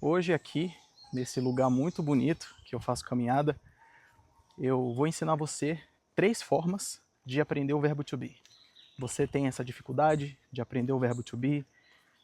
Hoje aqui, nesse lugar muito bonito que eu faço caminhada, eu vou ensinar você 3 formas de aprender o verbo to be. Você tem essa dificuldade de aprender o verbo to be,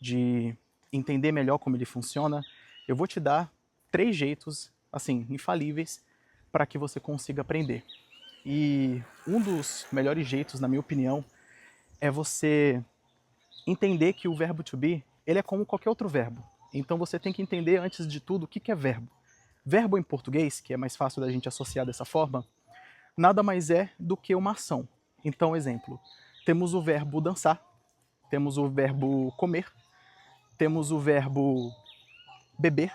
de entender melhor como ele funciona? Eu vou te dar 3 jeitos, assim, infalíveis, para que você consiga aprender. E um dos melhores jeitos, na minha opinião, é você entender que o verbo to be, ele é como qualquer outro verbo. Então você tem que entender, antes de tudo, o que é verbo. Verbo em português, que é mais fácil da gente associar dessa forma, nada mais é do que uma ação. Então, exemplo, temos o verbo dançar, temos o verbo comer, temos o verbo beber.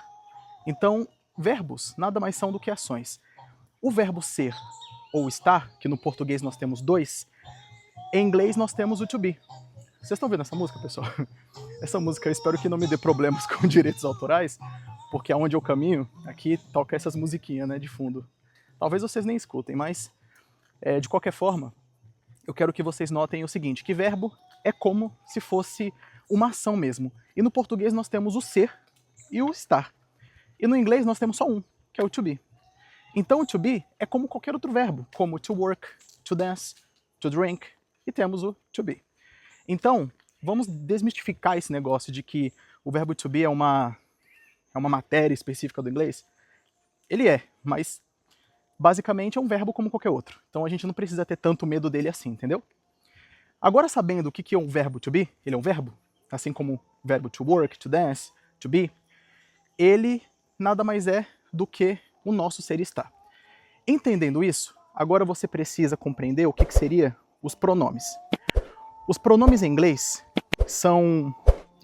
Então, verbos nada mais são do que ações. O verbo ser ou estar, que no português nós temos 2, em inglês nós temos o to be. Vocês estão vendo essa música, pessoal? Essa música eu espero que não me dê problemas com direitos autorais, porque aonde eu caminho, aqui toca essas musiquinhas, né, de fundo. Talvez vocês nem escutem, mas de qualquer forma, eu quero que vocês notem o seguinte, que verbo é como se fosse uma ação mesmo. E no português nós temos o ser e o estar. E no inglês nós temos só um, que é o to be. Então o to be é como qualquer outro verbo, como to work, to dance, to drink, e temos o to be. Então, vamos desmistificar esse negócio de que o verbo to be é uma matéria específica do inglês. Ele é, mas basicamente é um verbo como qualquer outro. Então a gente não precisa ter tanto medo dele assim, entendeu? Agora, sabendo o que é um verbo to be, ele é um verbo, assim como o verbo to work, to dance, to be, ele nada mais é do que o nosso ser e estar. Entendendo isso, agora você precisa compreender o que seria os pronomes. Os pronomes em inglês são...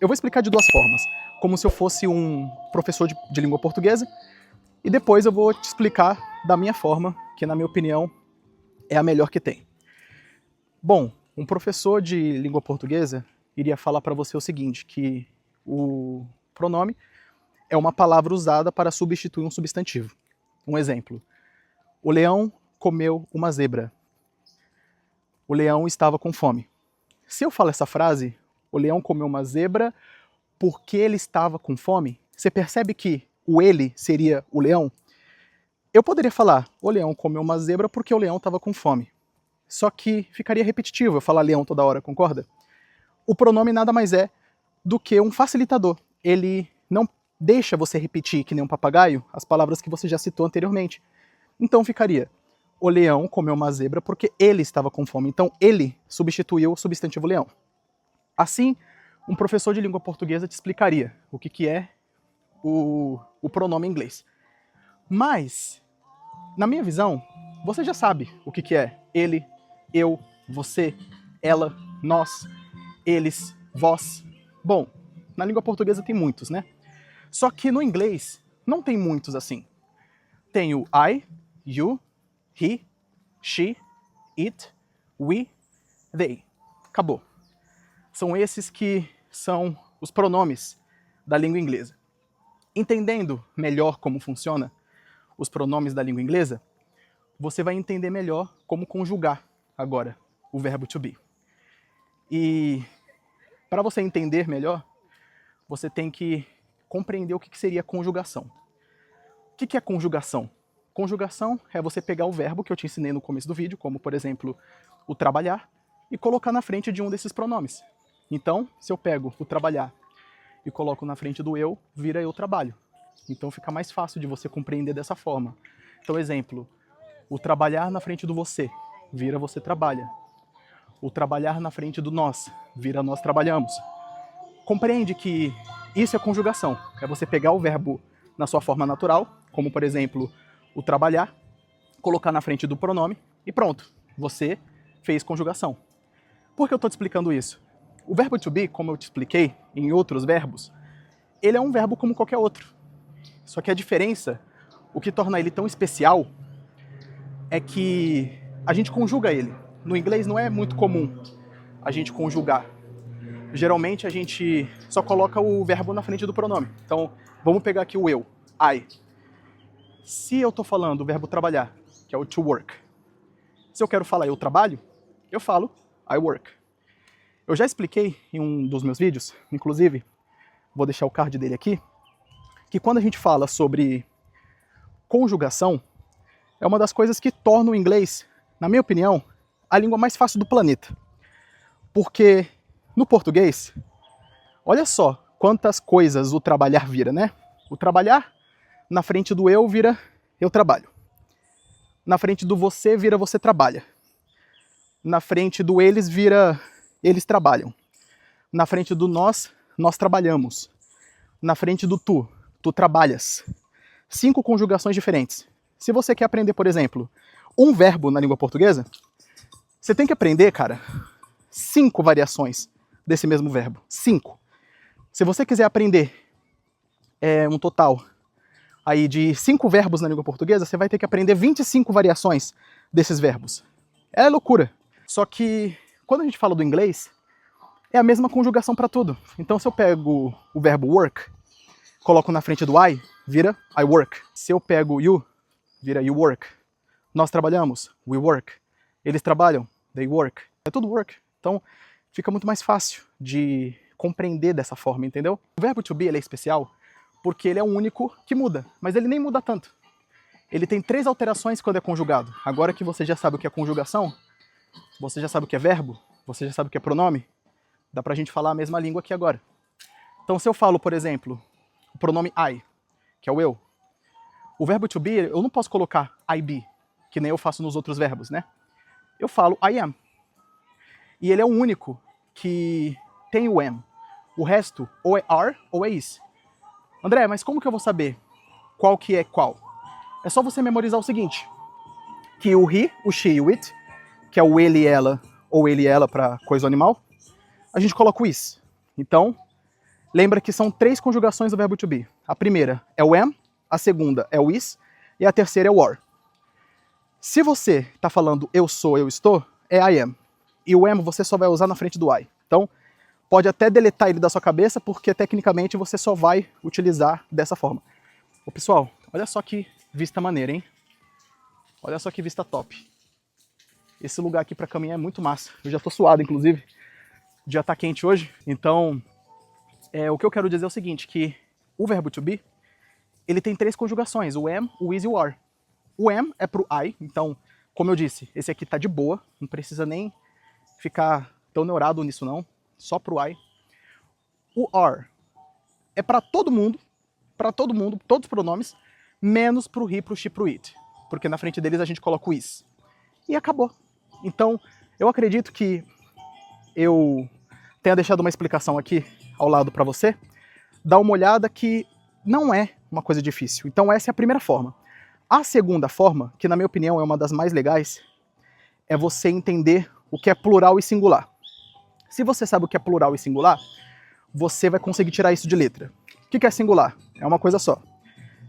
Eu vou explicar de 2 formas, como se eu fosse um professor de língua portuguesa, e depois eu vou te explicar da minha forma, que na minha opinião é a melhor que tem. Bom, um professor de língua portuguesa iria falar para você o seguinte, que o pronome é uma palavra usada para substituir um substantivo. Um exemplo, o leão comeu uma zebra. O leão estava com fome. Se eu falo essa frase, o leão comeu uma zebra porque ele estava com fome, você percebe que o ele seria o leão? Eu poderia falar, o leão comeu uma zebra porque o leão estava com fome. Só que ficaria repetitivo eu falar leão toda hora, concorda? O pronome nada mais é do que um facilitador. Ele não deixa você repetir, que nem um papagaio, as palavras que você já citou anteriormente. Então ficaria, o leão comeu uma zebra porque ele estava com fome. Então ele substituiu o substantivo leão. Assim, um professor de língua portuguesa te explicaria o que é o pronome em inglês. Mas, na minha visão, você já sabe o que é ele, eu, você, ela, nós, eles, vós. Bom, na língua portuguesa tem muitos, né? Só que no inglês não tem muitos assim. Tem o I, you, he, she, it, we, they. Acabou. São esses que são os pronomes da língua inglesa. Entendendo melhor como funciona os pronomes da língua inglesa, você vai entender melhor como conjugar agora o verbo to be. E para você entender melhor, você tem que compreender o que seria conjugação. O que é conjugação? Conjugação é você pegar o verbo que eu te ensinei no começo do vídeo, como por exemplo, o trabalhar, e colocar na frente de um desses pronomes. Então, se eu pego o trabalhar e coloco na frente do eu, vira eu trabalho. Então fica mais fácil de você compreender dessa forma. Então, exemplo, o trabalhar na frente do você, vira você trabalha. O trabalhar na frente do nós, vira nós trabalhamos. Compreende que isso é conjugação. É você pegar o verbo na sua forma natural, como por exemplo, o trabalhar, colocar na frente do pronome e pronto, você fez conjugação. Por que eu estou te explicando isso? O verbo to be, como eu te expliquei em outros verbos, ele é um verbo como qualquer outro. Só que a diferença, o que torna ele tão especial, é que a gente conjuga ele. No inglês não é muito comum a gente conjugar. Geralmente a gente só coloca o verbo na frente do pronome. Então, vamos pegar aqui o eu, I. Se eu estou falando o verbo trabalhar, que é o to work, se eu quero falar eu trabalho, eu falo I work. Eu já expliquei em um dos meus vídeos, inclusive, vou deixar o card dele aqui, que quando a gente fala sobre conjugação, é uma das coisas que torna o inglês, na minha opinião, a língua mais fácil do planeta. Porque no português, olha só quantas coisas o trabalhar vira, né? O trabalhar, na frente do eu vira eu trabalho. Na frente do você vira você trabalha. Na frente do eles vira eles trabalham. Na frente do nós trabalhamos. Na frente do tu trabalhas. 5 conjugações diferentes. Se você quer aprender, por exemplo, um verbo na língua portuguesa, você tem que aprender, cara, 5 variações desse mesmo verbo. 5. Se você quiser aprender um total aí de 5 verbos na língua portuguesa, você vai ter que aprender 25 variações desses verbos. É loucura. Só que quando a gente fala do inglês, é a mesma conjugação para tudo. Então se eu pego o verbo work, coloco na frente do I, vira I work. Se eu pego you, vira you work. Nós trabalhamos, we work. Eles trabalham, they work. É tudo work. Então fica muito mais fácil de compreender dessa forma, entendeu? O verbo to be ele é especial porque ele é o único que muda, mas ele nem muda tanto. Ele tem 3 alterações quando é conjugado. Agora que você já sabe o que é conjugação, você já sabe o que é verbo, você já sabe o que é pronome, dá pra gente falar a mesma língua aqui agora. Então se eu falo, por exemplo, o pronome I, que é o eu, o verbo to be, eu não posso colocar I be, que nem eu faço nos outros verbos, né? Eu falo I am. E ele é o único que tem o am. O resto, ou é are ou é is. André, mas como que eu vou saber qual que é qual? É só você memorizar o seguinte, que o he, o she e o it, que é o ele e ela, ou ele e ela para coisa ou animal, a gente coloca o is. Então, lembra que são 3 conjugações do verbo to be. A primeira é o am, a segunda é o is, e a terceira é o are. Se você está falando eu sou, eu estou, é I am. E o am você só vai usar na frente do I. Então, pode até deletar ele da sua cabeça, porque tecnicamente você só vai utilizar dessa forma. Ô, pessoal, olha só que vista maneira, hein? Olha só que vista top. Esse lugar aqui para caminhar é muito massa. Eu já tô suado, inclusive. O dia tá quente hoje. Então, o que eu quero dizer é o seguinte, que o verbo to be, ele tem 3 conjugações, o am, o is e o are. O am é pro I, então, como eu disse, esse aqui tá de boa, não precisa nem ficar tão neurado nisso não, só pro I. O are é para todo mundo, todos os pronomes, menos pro he, pro she, pro it, porque na frente deles a gente coloca o is. E acabou. Então, eu acredito que eu tenha deixado uma explicação aqui ao lado para você. Dá uma olhada que não é uma coisa difícil. Então essa é a primeira forma. A segunda forma, que na minha opinião é uma das mais legais, é você entender o que é plural e singular. Se você sabe o que é plural e singular, você vai conseguir tirar isso de letra. O que é singular? É uma coisa só.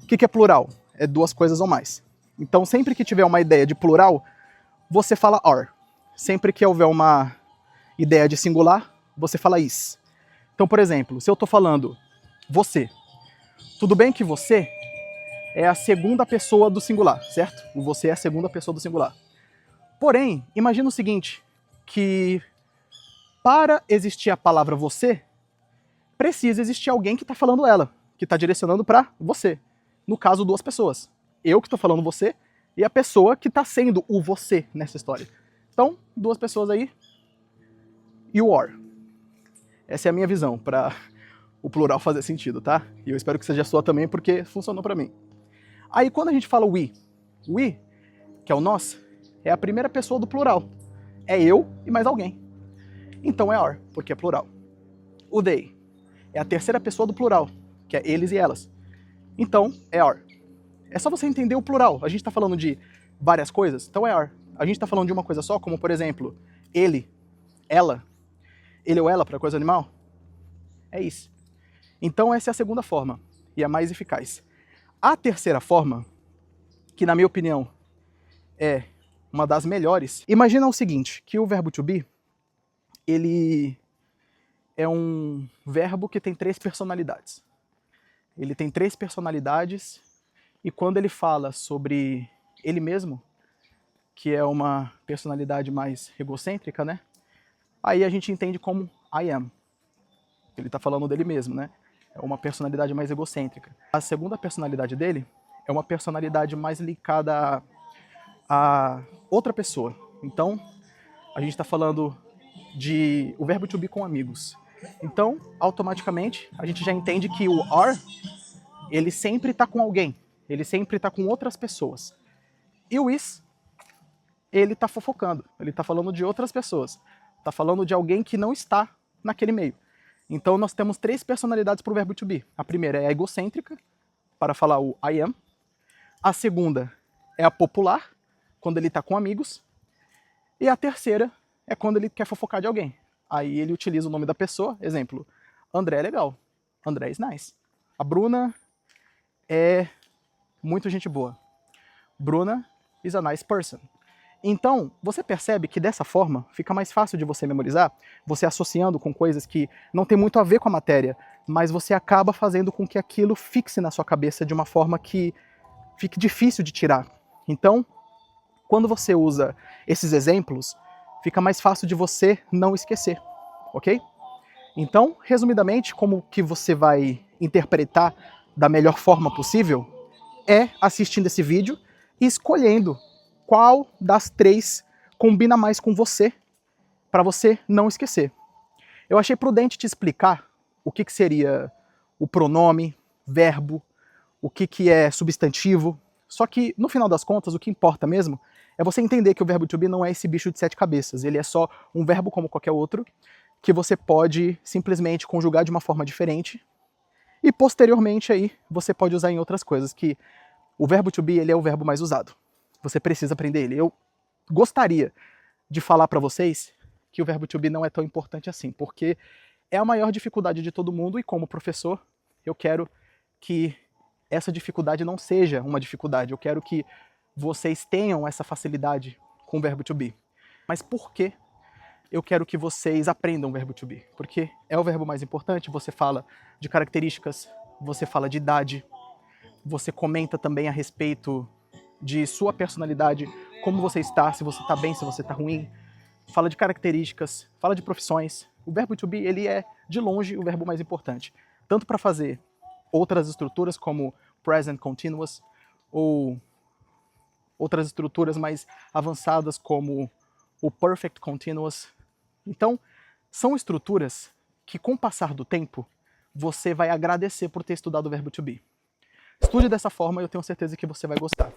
O que é plural? É 2 coisas ou mais. Então sempre que tiver uma ideia de plural, você fala are. Sempre que houver uma ideia de singular, você fala is. Então, por exemplo, se eu estou falando você, tudo bem que você é a segunda pessoa do singular, certo? O você é a segunda pessoa do singular. Porém, imagina o seguinte, que para existir a palavra você, precisa existir alguém que está falando ela, que está direcionando para você. No caso, 2 pessoas. Eu que estou falando você e a pessoa que está sendo o você nessa história. Então, 2 pessoas aí, you are. Essa é a minha visão para o plural fazer sentido, tá? E eu espero que seja a sua também, porque funcionou para mim. Aí quando a gente fala we, que é o nós, é a primeira pessoa do plural. É eu e mais alguém. Então é are, porque é plural. O they é a terceira pessoa do plural, que é eles e elas. Então é are. É só você entender o plural. A gente está falando de várias coisas, então é are. A gente está falando de uma coisa só, como por exemplo, ele, ela, ele ou ela para coisa animal. É isso. Então essa é a segunda forma, e a mais eficaz. A terceira forma, que na minha opinião é uma das melhores, imagina o seguinte, que o verbo to be, ele é um verbo que tem 3 personalidades. Ele tem 3 personalidades, e quando ele fala sobre ele mesmo, que é uma personalidade mais egocêntrica, né? Aí a gente entende como I am. Ele está falando dele mesmo, né? é uma personalidade mais egocêntrica. A segunda personalidade dele é uma personalidade mais ligada a outra pessoa. Então, a gente está falando de o verbo to be com amigos. Então, automaticamente, a gente já entende que o are, ele sempre está com alguém, ele sempre está com outras pessoas. E o is, ele está fofocando, ele está falando de outras pessoas, está falando de alguém que não está naquele meio. Então, nós temos 3 personalidades para o verbo to be. A primeira é a egocêntrica, para falar o I am. A segunda é a popular, quando ele está com amigos. E a terceira é quando ele quer fofocar de alguém. Aí ele utiliza o nome da pessoa, exemplo, André é legal, André is nice. A Bruna é muito gente boa. Bruna is a nice person. Então, você percebe que dessa forma fica mais fácil de você memorizar, você associando com coisas que não tem muito a ver com a matéria, mas você acaba fazendo com que aquilo fixe na sua cabeça de uma forma que fique difícil de tirar. Então, quando você usa esses exemplos, fica mais fácil de você não esquecer, ok? Então, resumidamente, como que você vai interpretar da melhor forma possível é assistindo esse vídeo e escolhendo qual das 3 combina mais com você, para você não esquecer. Eu achei prudente te explicar o que seria o pronome, verbo, o que é substantivo, só que, no final das contas, o que importa mesmo é você entender que o verbo to be não é esse bicho de 7 cabeças, ele é só um verbo como qualquer outro, que você pode simplesmente conjugar de uma forma diferente, e posteriormente aí você pode usar em outras coisas, que o verbo to be ele é o verbo mais usado. Você precisa aprender ele. Eu gostaria de falar para vocês que o verbo to be não é tão importante assim, porque é a maior dificuldade de todo mundo e como professor, eu quero que essa dificuldade não seja uma dificuldade. Eu quero que vocês tenham essa facilidade com o verbo to be. Mas por que eu quero que vocês aprendam o verbo to be? Porque é o verbo mais importante, você fala de características, você fala de idade, você comenta também a respeito de sua personalidade, como você está, se você está bem, se você está ruim, fala de características, fala de profissões. O verbo to be, ele é, de longe, o verbo mais importante. Tanto para fazer outras estruturas como present continuous, ou outras estruturas mais avançadas como o perfect continuous. Então, são estruturas que, com o passar do tempo, você vai agradecer por ter estudado o verbo to be. Estude dessa forma e eu tenho certeza que você vai gostar.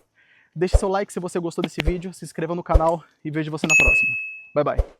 Deixe seu like se você gostou desse vídeo, se inscreva no canal e vejo você na próxima. Bye, bye.